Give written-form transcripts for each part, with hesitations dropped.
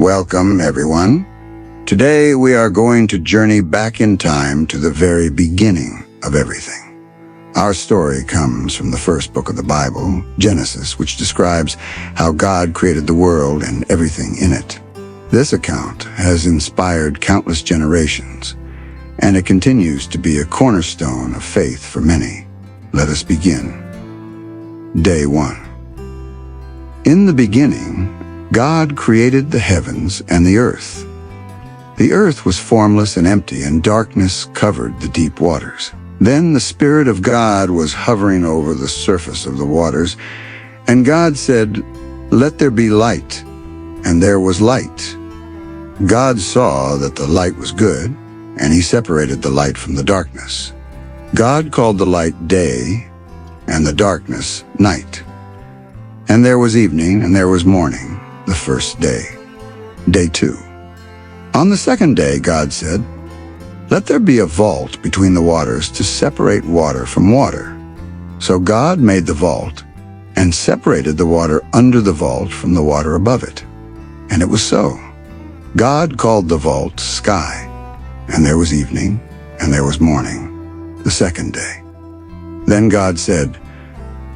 Welcome, everyone. Today we are going to journey back in time to the very beginning of everything. Our story comes from the first book of the Bible, Genesis, which describes how God created the world and everything in it. This account has inspired countless generations, and it continues to be a cornerstone of faith for many. Let us begin. Day 1. In the beginning, God created the heavens and the earth. The earth was formless and empty, and darkness covered the deep waters. Then the Spirit of God was hovering over the surface of the waters, and God said, "Let there be light." And there was light. God saw that the light was good, and he separated the light from the darkness. God called the light day, and the darkness night. And there was evening, and there was morning, the first day. Day 2. On the second day, God said, "Let there be a vault between the waters to separate water from water." So God made the vault and separated the water under the vault from the water above it. And it was so. God called the vault sky. And there was evening, and there was morning, the second day. Then God said,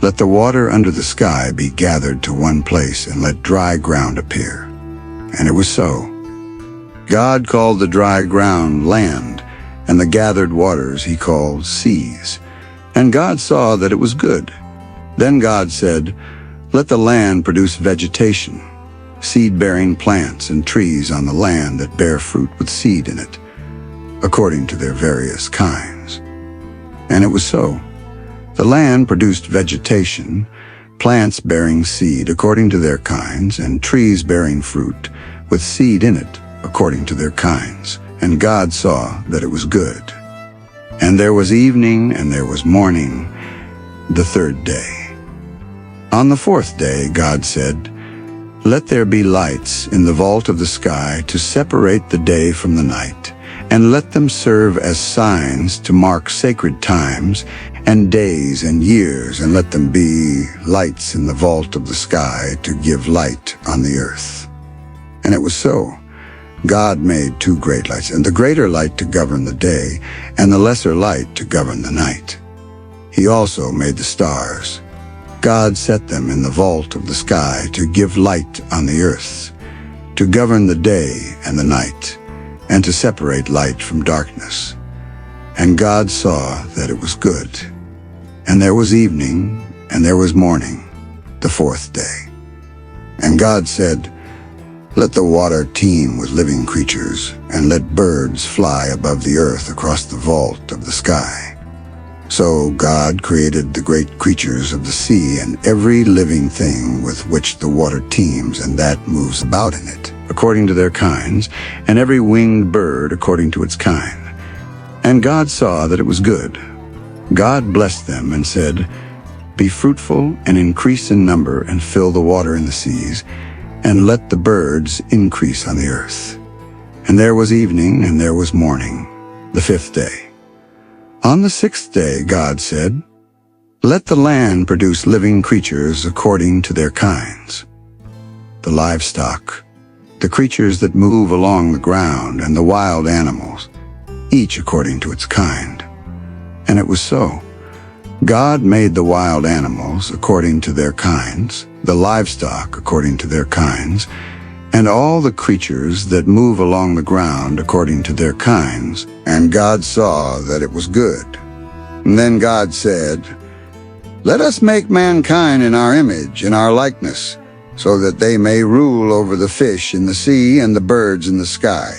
"Let the water under the sky be gathered to one place, and let dry ground appear." And it was so. God called the dry ground land, and the gathered waters he called seas. And God saw that it was good. Then God said, "Let the land produce vegetation, seed-bearing plants and trees on the land that bear fruit with seed in it, according to their various kinds." And it was so. The land produced vegetation, plants bearing seed according to their kinds, and trees bearing fruit with seed in it according to their kinds. And God saw that it was good. And there was evening, and there was morning, the third day. On the fourth day, God said, "Let there be lights in the vault of the sky to separate the day from the night, and let them serve as signs to mark sacred times and days and years, and let them be lights in the vault of the sky to give light on the earth." And it was so. God made two great lights, and the greater light to govern the day, and the lesser light to govern the night. He also made the stars. God set them in the vault of the sky to give light on the earth, to govern the day and the night, and to separate light from darkness. And God saw that it was good. And there was evening, and there was morning, the fourth day. And God said, "Let the water teem with living creatures, and let birds fly above the earth across the vault of the sky." So God created the great creatures of the sea and every living thing with which the water teems and that moves about in it, according to their kinds, and every winged bird according to its kind. And God saw that it was good. God blessed them and said, "Be fruitful and increase in number, and fill the water in the seas, and let the birds increase on the earth." And there was evening, and there was morning, the fifth day. On the sixth day, God said, "Let the land produce living creatures according to their kinds, the livestock, the creatures that move along the ground, and the wild animals, each according to its kind." And it was so. God made the wild animals according to their kinds, the livestock according to their kinds, and all the creatures that move along the ground according to their kinds. And God saw that it was good. And then God said, "Let us make mankind in our image, in our likeness, so that they may rule over the fish in the sea and the birds in the sky,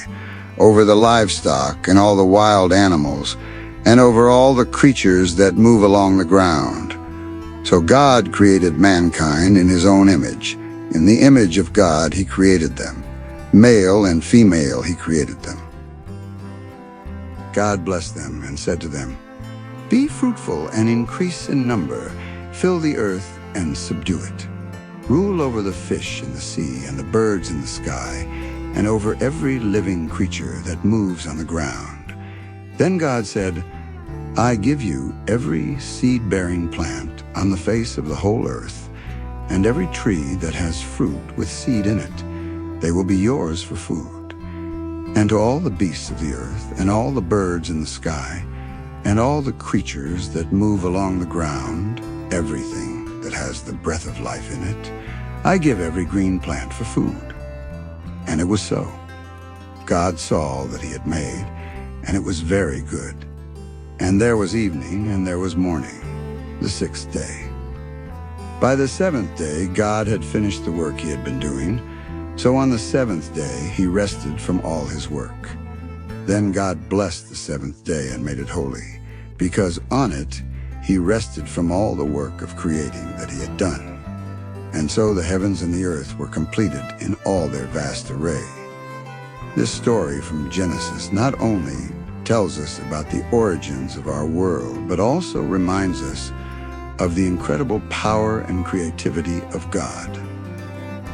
over the livestock and all the wild animals, and over all the creatures that move along the ground." So God created mankind in his own image. In the image of God he created them. Male and female he created them. God blessed them and said to them, "Be fruitful and increase in number, fill the earth and subdue it. Rule over the fish in the sea and the birds in the sky, and over every living creature that moves on the ground." Then God said, "I give you every seed-bearing plant on the face of the whole earth, and every tree that has fruit with seed in it, They will be yours for food. And to all the beasts of the earth, and all the birds in the sky, and all the creatures that move along the ground, everything that has the breath of life in it, I give every green plant for food." And it was so. God saw all that he had made, and it was very good. And there was evening, and there was morning, the sixth day. By the seventh day, God had finished the work he had been doing, so on the seventh day he rested from all his work. Then God blessed the seventh day and made it holy, because on it he rested from all the work of creating that he had done. And so the heavens and the earth were completed in all their vast array. This story from Genesis not only tells us about the origins of our world, but also reminds us of the incredible power and creativity of God.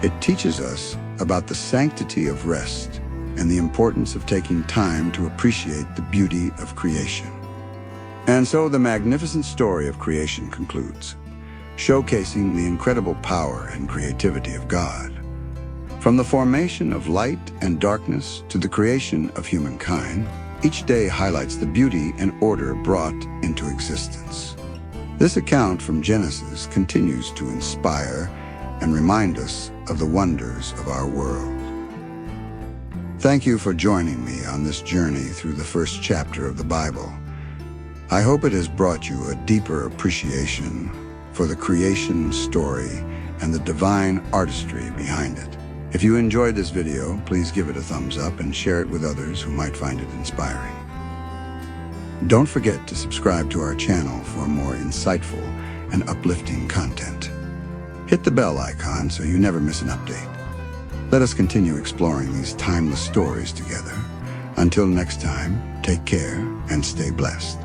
It teaches us about the sanctity of rest and the importance of taking time to appreciate the beauty of creation. And so the magnificent story of creation concludes, showcasing the incredible power and creativity of God. From the formation of light and darkness to the creation of humankind, each day highlights the beauty and order brought into existence. This account from Genesis continues to inspire and remind us of the wonders of our world. Thank you for joining me on this journey through the first chapter of the Bible. I hope it has brought you a deeper appreciation for the creation story and the divine artistry behind it. If you enjoyed this video, please give it a thumbs up and share it with others who might find it inspiring. Don't forget to subscribe to our channel for more insightful and uplifting content. Hit the bell icon so you never miss an update. Let us continue exploring these timeless stories together. Until next time, take care and stay blessed.